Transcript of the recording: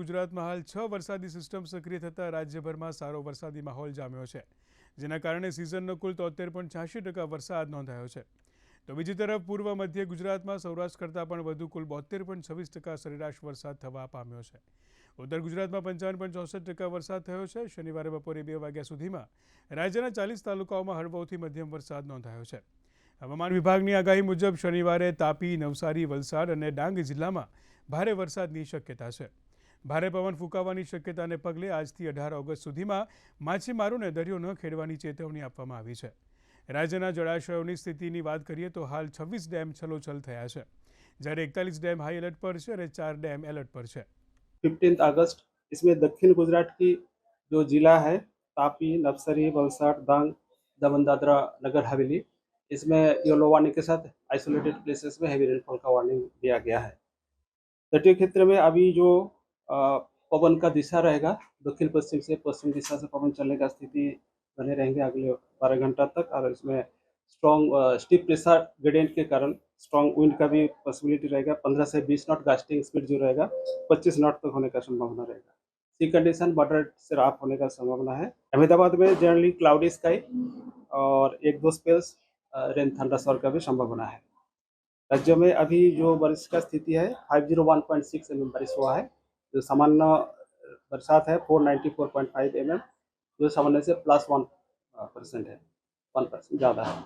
ગુજરાતમાં હાલ 6 વરસાદી સિસ્ટમ સક્રિય થતાં રાજ્યભરમાં સારો વરસાદી માહોલ જામ્યો છે, જેના કારણે સિઝનનો કુલ 73.86% વરસાદ નોંધાયો છે. તો બીજી તરફ પૂર્વ મધ્ય ગુજરાતમાં સૌરાષ્ટ્ર કરતાં પણ વધુ કુલ 72.26% સરેરાશ વરસાદ થવા પામ્યો છે. ઉત્તર ગુજરાતમાં 55.64% વરસાદ થયો છે. શનિવારે બપોરે 2 વાગ્યા સુધીમાં રાજ્યના 40 તાલુકાઓમાં હળવોથી મધ્યમ વરસાદ નોંધાયો છે. હવામાન વિભાગની આગાહી મુજબ શનિવારે તાપી, નવસારી, વલસાડ અને ડાંગ જિલ્લામાં ભારે વરસાદની શક્યતા છે. ભારે પવન ફૂંકાવાની શક્યતાને પગલે આજથી 18 ઓગસ્ટ સુધીમાં માછીમારોને દરિયો ન ખેડવાની ચેતવણી આપવામાં આવી છે. રાજ્યના જળાશયોની સ્થિતિની વાત કરીએ તો હાલ 26 ડેમ છલોછલ થયા છે, જ્યારે 41 ડેમ હાઈ એલર્ટ પર છે અને 4 ડેમ એલર્ટ पर છે. 15 अगस्त इसमें दक्षिण गुजरात की जो जिला है तापी, नवसारी, वलसाड, डांग, दमन दादरा नगर हवेली, इसमें येलो वार्निंग के साथ आइसोलेटेड प्लेसेस में हैवी रेनफॉल का वार्निंग दिया गया है. तटीय क्षेत्र में अभी जो पवन का दिशा रहेगा, दक्षिण पश्चिम से पश्चिम दिशा से पवन चलने का स्थिति बने रहेंगे अगले 12 घंटा तक. और इसमें स्ट्रॉन्ग स्टीप प्रेशर ग्रेडियंट के कारण स्ट्रॉन्ग विंड का भी पॉसिबिलिटी रहेगा. 15 से 20 नॉट गास्टिंग स्पीड जो रहेगा 25 नॉट तक होने का संभावना रहेगा. सी कंडीशन मॉडरेट से राफ होने का संभावना है. अहमदाबाद में जनरली क्लाउडी स्काई और 1-2 स्पेल्स रेन थंडरस्टॉर्म का भी संभावना है. राज्य में अभी जो बारिश का स्थिति है 501.6 mm बारिश हुआ है. जो सामान्य बरसात है 494.5 mm, जो सामान्य से +1% है, 1% ज़्यादा है.